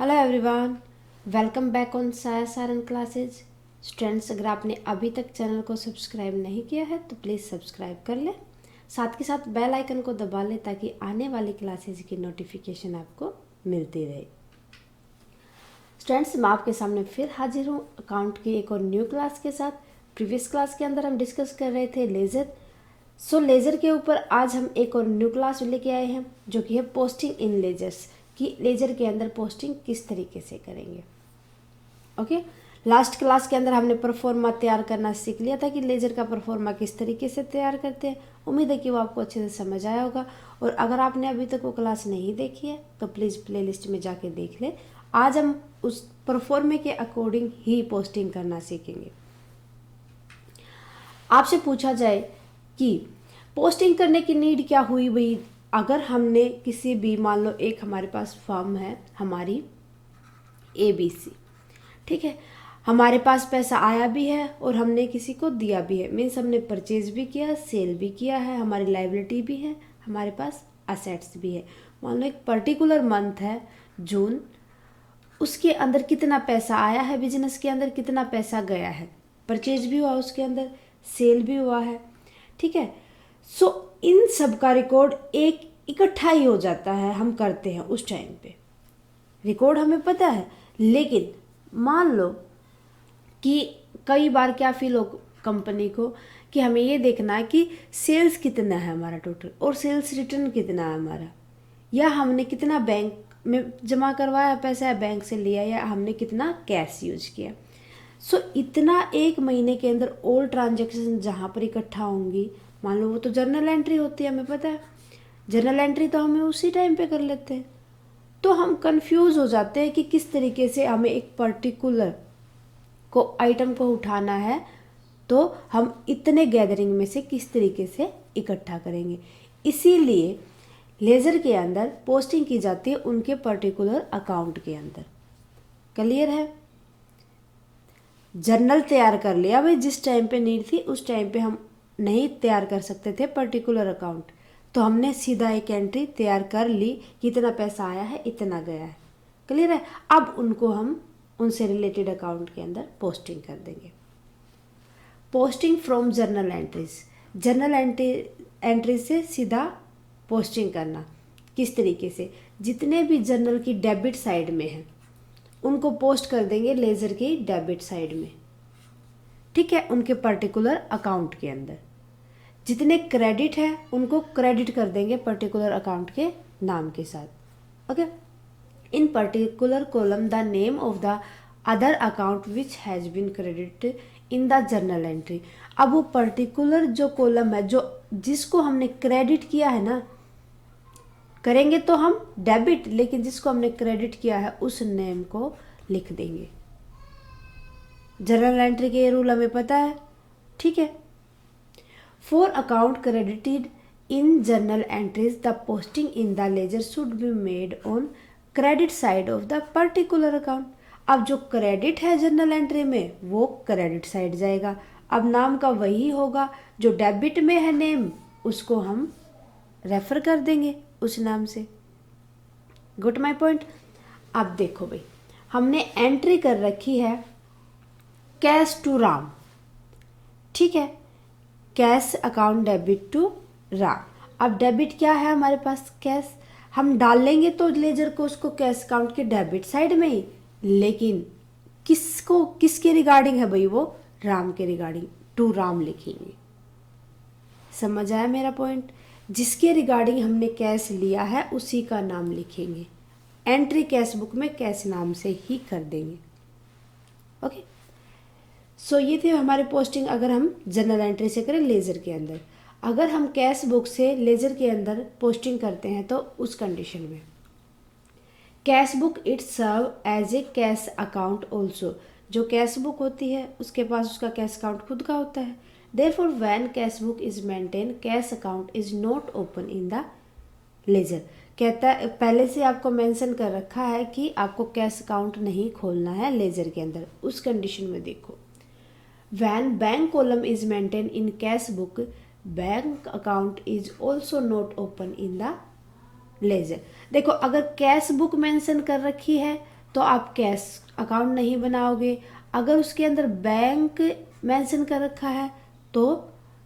Hello everyone, welcome back on साया Saran classes. Students, अगर आपने अभी तक चैनल को सब्सक्राइब नहीं किया है तो प्लीज़ सब्सक्राइब कर लें, साथ के साथ बेल आइकन को दबा लें ताकि आने वाली क्लासेज की नोटिफिकेशन आपको मिलती रहे। स्टूडेंट्स, मैं आपके सामने फिर हाजिर हूँ अकाउंट की एक और न्यू क्लास के साथ। प्रीवियस क्लास के अंदर हम डिस्कस कर रहे थे लेज़र। लेज़र के ऊपर आज हम एक और न्यू क्लास लेके आए हैं जो कि है पोस्टिंग इन लेजर्स, कि लेजर के अंदर पोस्टिंग किस तरीके से करेंगे। ओके, लास्ट क्लास के अंदर हमने परफॉर्मा तैयार करना सीख लिया था कि लेजर का परफॉर्मा किस तरीके से तैयार करते हैं। उम्मीद है कि वो आपको अच्छे से समझ आया होगा, और अगर आपने अभी तक वो क्लास नहीं देखी है तो प्लीज़ प्लेलिस्ट में जाके देख ले। आज हम उस परफॉर्मे के अकॉर्डिंग ही पोस्टिंग करना सीखेंगे। आपसे पूछा जाए कि पोस्टिंग करने की नीड क्या हुई भाई, अगर हमने किसी भी, मान लो एक हमारे पास फर्म है हमारी ABC, ठीक है, हमारे पास पैसा आया भी है और हमने किसी को दिया भी है, मीन्स हमने परचेज भी किया, सेल भी किया है, हमारी लाइबिलिटी भी है, हमारे पास असेट्स भी है। मान लो एक पर्टिकुलर मंथ है जून, उसके अंदर कितना पैसा आया है, बिजनेस के अंदर कितना पैसा गया है, परचेज भी हुआ उसके अंदर, सेल भी हुआ है, ठीक है। इन सब का रिकॉर्ड एक इकट्ठा ही हो जाता है, हम करते हैं उस टाइम पे, रिकॉर्ड हमें पता है। लेकिन मान लो कि कई बार क्या फील हो कंपनी को कि हमें ये देखना है कि सेल्स कितना है हमारा टोटल, और सेल्स रिटर्न कितना है हमारा, या हमने कितना बैंक में जमा करवाया पैसा, या बैंक से लिया, या हमने कितना कैश यूज किया। इतना एक महीने के अंदर ऑल ट्रांजेक्शन जहाँ पर इकट्ठा होंगी, मान लो वो तो जर्नल एंट्री होती है, हमें पता है जर्नल एंट्री तो हमें उसी टाइम पे कर लेते हैं, तो हम कंफ्यूज हो जाते हैं कि किस तरीके से हमें एक पर्टिकुलर को आइटम को उठाना है, तो हम इतने गैदरिंग में से किस तरीके से इकट्ठा करेंगे। इसीलिए लेजर के अंदर पोस्टिंग की जाती है उनके पर्टिकुलर अकाउंट के अंदर। क्लियर है? जर्नल तैयार कर लिया भाई, जिस टाइम पे नीड थी उस टाइम पे हम नहीं तैयार कर सकते थे पर्टिकुलर अकाउंट, तो हमने सीधा एक एंट्री तैयार कर ली कि इतना पैसा आया है, इतना गया है। क्लियर है? अब उनको हम उनसे रिलेटेड अकाउंट के अंदर पोस्टिंग कर देंगे। Posting from journal entries, journal entry से सीधा पोस्टिंग करना किस तरीके से, जितने भी जर्नल की डेबिट साइड में है उनको पोस्ट कर देंगे लेजर की डेबिट साइड में, ठीक है, उनके पर्टिकुलर अकाउंट के अंदर। जितने क्रेडिट है उनको क्रेडिट कर देंगे पर्टिकुलर अकाउंट के नाम के साथ। Okay, in particular column the name of the other account which has been credited in the journal entry. अब वो पर्टिकुलर जो कॉलम है, जो जिसको हमने क्रेडिट किया है ना, करेंगे तो हम डेबिट, लेकिन जिसको हमने क्रेडिट किया है उस नेम को लिख देंगे। जर्नल एंट्री के ये रूल हमें पता है, ठीक है। For account credited in journal entries the posting in the ledger should be made on credit side of the particular account. अब जो क्रेडिट है जर्नल एंट्री में वो क्रेडिट साइड जाएगा। अब नाम का वही होगा, जो डेबिट में है नेम उसको हम रेफर कर देंगे उस नाम से। Good my point. अब देखो भाई, हमने एंट्री कर रखी है कैश टू राम, ठीक है, cash account debit to Ram. अब डेबिट क्या है हमारे पास, कैश, हम डाल लेंगे तो लेजर को उसको कैश अकाउंट के डेबिट साइड में ही, लेकिन किसको, किसके रिगार्डिंग है भाई, वो राम के रिगार्डिंग, टू राम लिखेंगे। समझ आया मेरा पॉइंट? जिसके रिगार्डिंग हमने कैश लिया है उसी का नाम लिखेंगे, एंट्री कैश बुक में कैश नाम से ही कर देंगे। ओके, ये थे हमारे पोस्टिंग अगर हम जर्नल एंट्री से करें लेजर के अंदर। अगर हम कैश बुक से लेजर के अंदर पोस्टिंग करते हैं तो उस कंडीशन में cash book it serve as a cash account also. जो कैश बुक होती है उसके पास उसका कैश अकाउंट खुद का होता है। Therefore, when cash book is maintained, cash account is not open in the ledger। कहता है पहले से आपको मेंशन कर रखा है कि आपको कैश अकाउंट नहीं खोलना है लेजर के अंदर। उस कंडीशन में देखो, when bank column is maintained in cash book, bank account is also not open in the ledger। देखो, अगर कैश बुक मेंशन कर रखी है तो आप कैश अकाउंट नहीं बनाओगे। अगर उसके अंदर बैंक मेंशन कर रखा है तो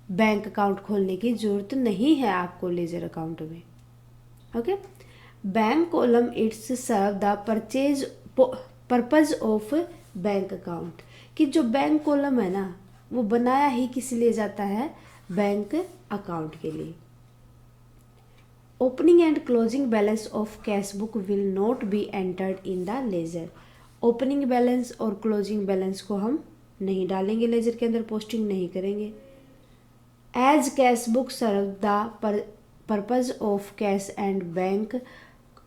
बैंक अकाउंट खोलने की ज़रूरत नहीं है आपको लेजर अकाउंट में। Okay, bank column it's serve the purchase purpose of bank account, कि जो बैंक कॉलम है ना वो बनाया ही किस लिए जाता है, बैंक अकाउंट के लिए। Opening and closing balance of cash book will not be entered in the ledger. Opening balance और क्लोजिंग बैलेंस को हम नहीं डालेंगे लेजर के अंदर, पोस्टिंग नहीं करेंगे। As cash book serve the purpose of cash and bank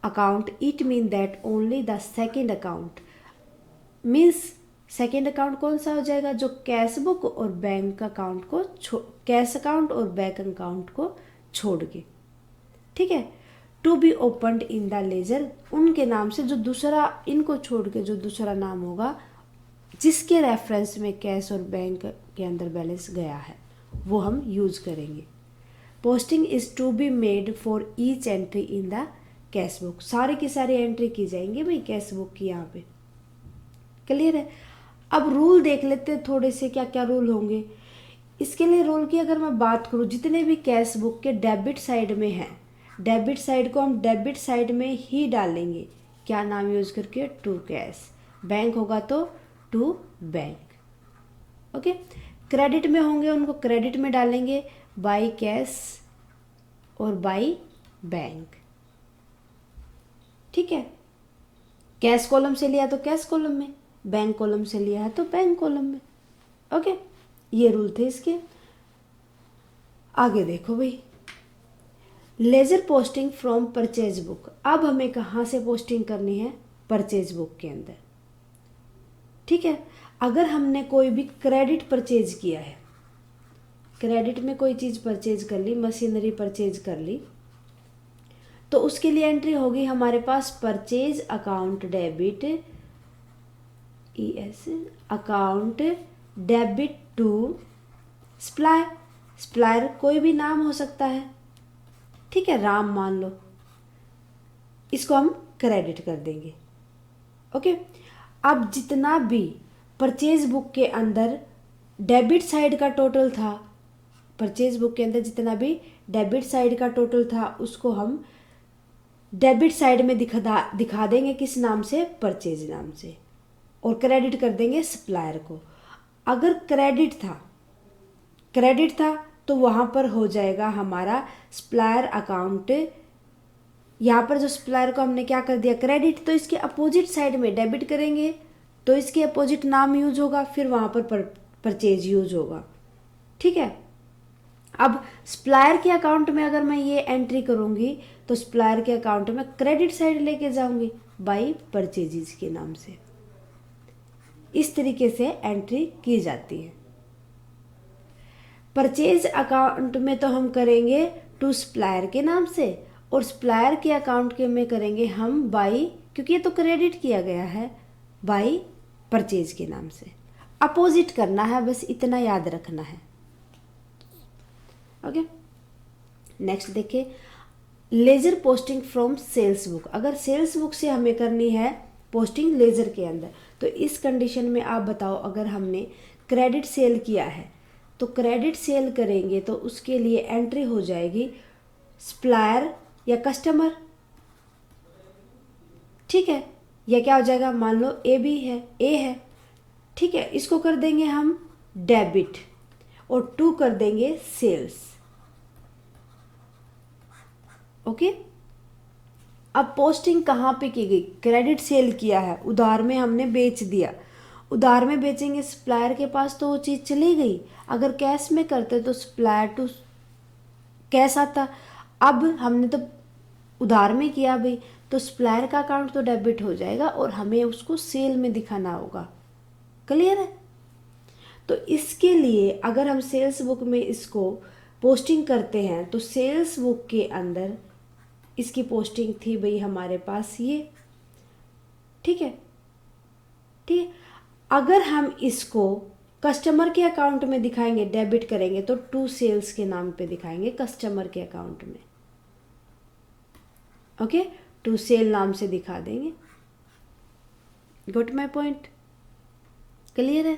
account, it mean that only the second account, means second account कौन सा हो जाएगा, जो कैश बुक और बैंक अकाउंट को कैश अकाउंट और बैंक अकाउंट को छोड़ के, ठीक है। To be opened in the ledger, उनके नाम से जो दूसरा, इनको छोड़ के जो दूसरा नाम होगा जिसके रेफरेंस में कैश और बैंक के अंदर बैलेंस गया है वो हम यूज करेंगे। Posting is to be made for each entry in the cash book, सारी की सारी एंट्री की जाएंगी भाई कैश बुक की यहाँ पे। क्लियर है। अब रूल देख लेते हैं थोड़े से, क्या क्या रूल होंगे इसके लिए। रूल की अगर मैं बात करूँ, जितने भी कैश बुक के डेबिट साइड में है, डेबिट साइड को हम डेबिट साइड में ही डालेंगे, क्या नाम यूज करके, टू कैश। बैंक होगा तो टू बैंक। ओके, क्रेडिट में होंगे उनको क्रेडिट में डालेंगे, बाई कैश और बाई बैंक, ठीक है। कैश कॉलम से लिया तो कैश कॉलम में, बैंक कॉलम से लिया है तो बैंक कॉलम में। ओके, ये रूल थे इसके। आगे देखो भाई, laser posting from purchase book. अब हमें कहाँ से पोस्टिंग करनी है, परचेज बुक के अंदर, ठीक है। अगर हमने कोई भी क्रेडिट परचेज किया है, क्रेडिट में कोई चीज़ परचेज कर ली, मशीनरी परचेज कर ली, तो उसके लिए एंट्री होगी हमारे पास purchase account debit, ES account debit to supplier. Supplier कोई भी नाम हो सकता है, ठीक है, राम मान लो, इसको हम क्रेडिट कर देंगे। ओके, अब जितना भी परचेज बुक के अंदर डेबिट साइड का टोटल था, परचेज बुक के अंदर जितना भी डेबिट साइड का टोटल था उसको हम डेबिट साइड में दिखा देंगे, किस नाम से, परचेज नाम से, और क्रेडिट कर देंगे सप्लायर को। अगर क्रेडिट था तो वहाँ पर हो जाएगा हमारा सप्लायर अकाउंट। यहाँ पर जो सप्लायर को हमने क्या कर दिया, क्रेडिट, तो इसके अपोजिट साइड में डेबिट करेंगे तो इसके अपोजिट नाम यूज होगा, फिर वहाँ पर परचेज यूज होगा, ठीक है। अब सप्लायर के अकाउंट में अगर मैं ये एंट्री करूँगी तो सप्लायर के अकाउंट में क्रेडिट साइड लेके जाऊँगी बाई परचेजेस के नाम से। इस तरीके से एंट्री की जाती है। परचेज अकाउंट में तो हम करेंगे टू सप्लायर के नाम से, और सप्लायर के अकाउंट के में करेंगे हम बाई, क्योंकि ये तो क्रेडिट किया गया है, बाई परचेज के नाम से। अपोजिट करना है, बस इतना याद रखना है। ओके, नेक्स्ट देखिए, ledger posting from sales book. अगर सेल्स बुक से हमें करनी है पोस्टिंग लेजर के अंदर, तो इस कंडीशन में आप बताओ, अगर हमने क्रेडिट सेल किया है तो क्रेडिट सेल करेंगे तो उसके लिए एंट्री हो जाएगी सप्लायर या कस्टमर, ठीक है, या क्या हो जाएगा, मान लो ए है, ठीक है, इसको कर देंगे हम डेबिट और टू कर देंगे सेल्स। ओके, अब पोस्टिंग कहाँ पे की गई, क्रेडिट सेल किया है, उधार में हमने बेच दिया, उधार में बेचेंगे सप्लायर के पास तो वो चीज़ चली गई। अगर कैश में करते तो सप्लायर टू कैश आता, अब हमने तो उधार में किया भाई, तो सप्लायर का अकाउंट तो डेबिट हो जाएगा और हमें उसको सेल में दिखाना होगा। क्लियर है। तो इसके लिए अगर हम सेल्स बुक में इसको पोस्टिंग करते हैं तो सेल्स बुक के अंदर इसकी पोस्टिंग थी भाई हमारे पास ये, ठीक है, ठीक है। अगर हम इसको कस्टमर के अकाउंट में दिखाएंगे, डेबिट करेंगे, तो टू सेल्स के नाम पे दिखाएंगे कस्टमर के अकाउंट में। ओके, टू सेल नाम से दिखा देंगे। Got my point? क्लियर है?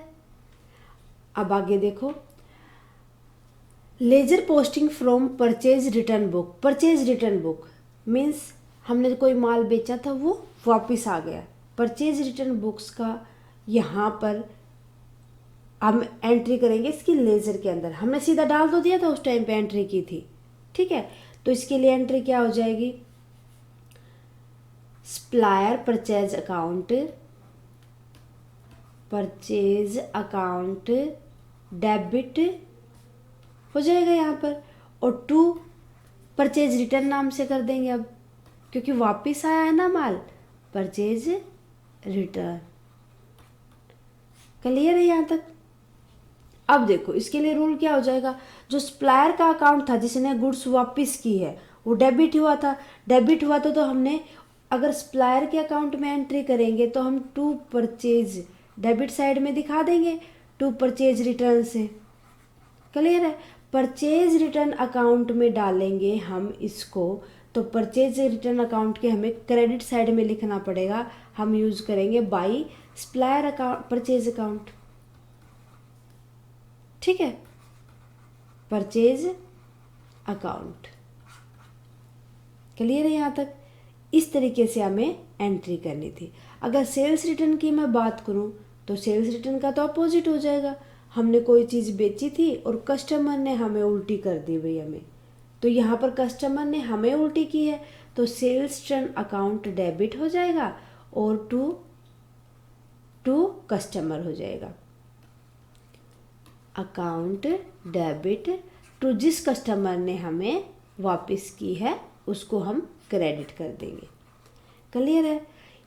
अब आगे देखो, laser posting from purchase return book. Purchase return book means हमने कोई माल बेचा था वो वापस आ गया। परचेज रिटर्न बुक्स का यहाँ पर हम एंट्री करेंगे इसकी लेजर के अंदर। हमने सीधा डाल तो दिया था, उस टाइम पे एंट्री की थी, ठीक है। तो इसके लिए एंट्री क्या हो जाएगी, supplier purchase account, purchase account debit हो जाएगा यहाँ पर, और टू परचेज रिटर्न नाम से कर देंगे अब, क्योंकि वापस आया है ना माल, परचेज रिटर्न। क्लियर है यहाँ तक? अब देखो इसके लिए रूल क्या हो जाएगा, जो सप्लायर का अकाउंट था जिसने गुड्स वापस की है वो डेबिट हुआ था। डेबिट हुआ तो हमने अगर सप्लायर के अकाउंट में एंट्री करेंगे तो हम टू परचेज डेबिट साइड में दिखा देंगे, टू परचेज रिटर्न से। क्लियर है? परचेज रिटर्न अकाउंट में डालेंगे हम इसको, तो परचेज रिटर्न अकाउंट के हमें क्रेडिट साइड में लिखना पड़ेगा। हम यूज करेंगे by supplier account purchase account, ठीक है, परचेज अकाउंट। क्लियर है यहाँ तक? इस तरीके से हमें एंट्री करनी थी। अगर सेल्स रिटर्न की मैं बात करूँ तो सेल्स रिटर्न का तो अपोजिट हो जाएगा। हमने कोई चीज़ बेची थी और कस्टमर ने हमें उल्टी कर दी भाई हमें, तो यहाँ पर कस्टमर ने हमें उल्टी की है तो सेल्स रिटर्न अकाउंट डेबिट हो जाएगा और टू कस्टमर हो जाएगा। अकाउंट डेबिट टू जिस कस्टमर ने हमें वापस की है उसको हम क्रेडिट कर देंगे। क्लियर है?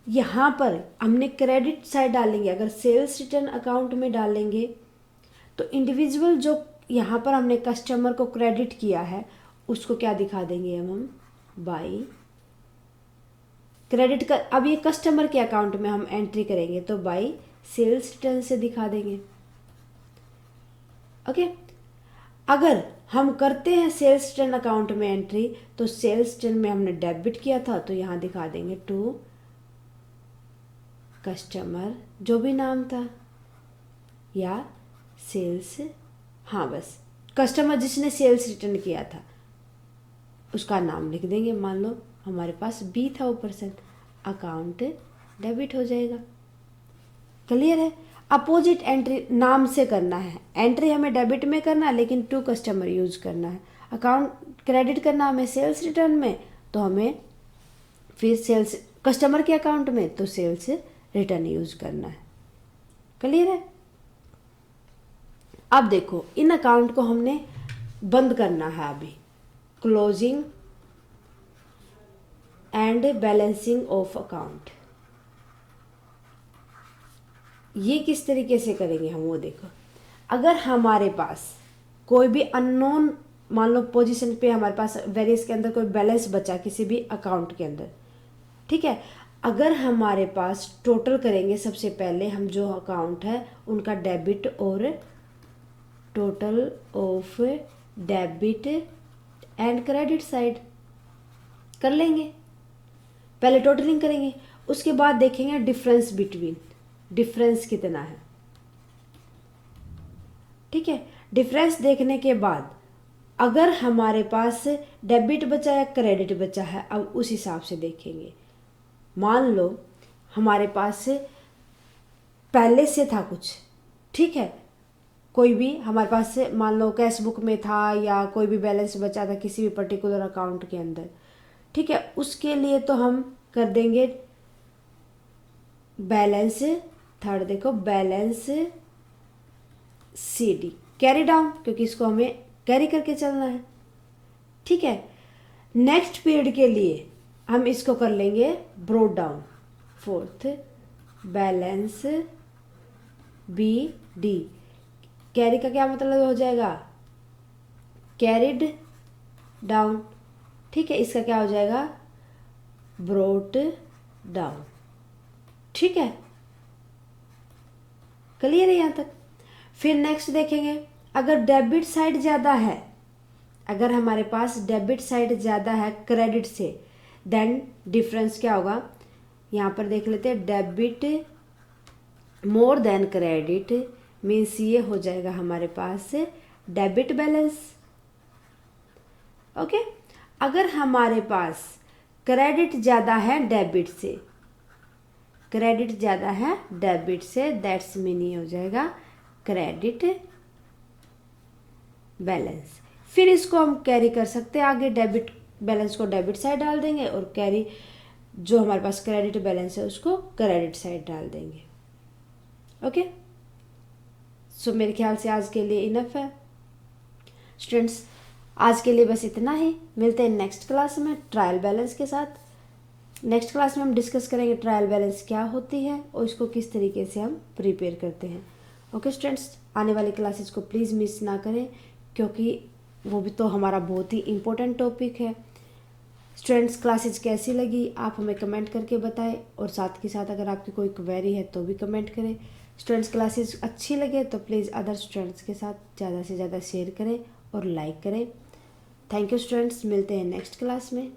यहाँ पर हमने क्रेडिट साइड डालेंगे। अगर सेल्स रिटर्न अकाउंट में डालेंगे तो इंडिविजुअल जो यहाँ पर हमने कस्टमर को क्रेडिट किया है उसको क्या दिखा देंगे हम बाई क्रेडिट कर। अब ये कस्टमर के अकाउंट में हम एंट्री करेंगे तो बाई सेल्स रिटर्न से दिखा देंगे। ओके, अगर हम करते हैं सेल्स रिटर्न अकाउंट में एंट्री तो सेल्स रिटर्न में हमने डेबिट किया था तो यहाँ दिखा देंगे टू कस्टमर जो भी नाम था, या सेल्स, हाँ बस कस्टमर जिसने सेल्स रिटर्न किया था उसका नाम लिख देंगे। मान लो हमारे पास बी था ऊपर से, अकाउंट डेबिट हो जाएगा। क्लियर है? अपोजिट एंट्री नाम से करना है। एंट्री हमें डेबिट में करना है लेकिन टू कस्टमर यूज करना है। अकाउंट क्रेडिट करना हमें सेल्स रिटर्न में तो हमें फिर सेल्स कस्टमर के अकाउंट में तो सेल्स रिटर्न यूज करना है। क्लियर है? अब देखो इन अकाउंट को हमने बंद करना है अभी। Closing and balancing of account, ये किस तरीके से करेंगे हम वो देखो। अगर हमारे पास कोई भी अननोन मान लो पोजीशन पे हमारे पास वेरियस के अंदर कोई बैलेंस बचा किसी भी अकाउंट के अंदर, ठीक है, अगर हमारे पास टोटल करेंगे सबसे पहले हम जो अकाउंट है उनका डेबिट और total of debit and credit side कर लेंगे। पहले टोटलिंग करेंगे, उसके बाद देखेंगे डिफरेंस बिटवीन, डिफरेंस कितना है, ठीक है। डिफरेंस देखने के बाद अगर हमारे पास डेबिट बचा या क्रेडिट बचा है अब उस हिसाब से देखेंगे। मान लो हमारे पास पहले से था कुछ, ठीक है, कोई भी हमारे पास से मान लो कैश बुक में था या कोई भी बैलेंस बचा था किसी भी पर्टिकुलर अकाउंट के अंदर, ठीक है, उसके लिए तो हम कर देंगे बैलेंस थर्ड, देखो बैलेंस CD कैरी डाउन, क्योंकि इसको हमें कैरी करके चलना है, ठीक है। नेक्स्ट पीरियड के लिए हम इसको कर लेंगे broad down, fourth balance BD। Carry का क्या मतलब हो जाएगा, कैरिड डाउन, ठीक है, इसका क्या हो जाएगा ब्रोट डाउन, ठीक है। क्लियर है यहाँ तक? फिर नेक्स्ट देखेंगे अगर डेबिट साइड ज़्यादा है, अगर हमारे पास डेबिट साइड ज़्यादा है क्रेडिट से, देन डिफरेंस क्या होगा, यहाँ पर देख लेते हैं debit more than credit means ये हो जाएगा हमारे पास डेबिट बैलेंस। ओके, अगर हमारे पास क्रेडिट ज़्यादा है डेबिट से, क्रेडिट ज़्यादा है डेबिट से, दैट्स मीन ये हो जाएगा क्रेडिट बैलेंस। फिर इसको हम कैरी कर सकते हैं आगे, डेबिट बैलेंस को डेबिट साइड डाल देंगे और कैरी जो हमारे पास क्रेडिट बैलेंस है उसको क्रेडिट साइड डाल देंगे। ओके, सो मेरे ख्याल से आज के लिए इनफ है स्टूडेंट्स। आज के लिए बस इतना ही, मिलते हैं नेक्स्ट क्लास में ट्रायल बैलेंस के साथ। नेक्स्ट क्लास में हम डिस्कस करेंगे ट्रायल बैलेंस क्या होती है और इसको किस तरीके से हम प्रिपेयर करते हैं। ओके स्टूडेंट्स, आने वाली क्लासेस को प्लीज़ मिस ना करें क्योंकि वो भी तो हमारा बहुत ही इम्पोर्टेंट टॉपिक है। स्टूडेंट्स, क्लासेस कैसी लगी आप हमें कमेंट करके बताएं और साथ के साथ अगर आपकी कोई क्वेरी है तो भी कमेंट करें। स्टूडेंट्स, क्लासेस अच्छी लगे तो प्लीज़ अदर स्टूडेंट्स के साथ ज़्यादा से ज़्यादा शेयर करें और लाइक करें। थैंक यू स्टूडेंट्स, मिलते हैं नेक्स्ट क्लास में।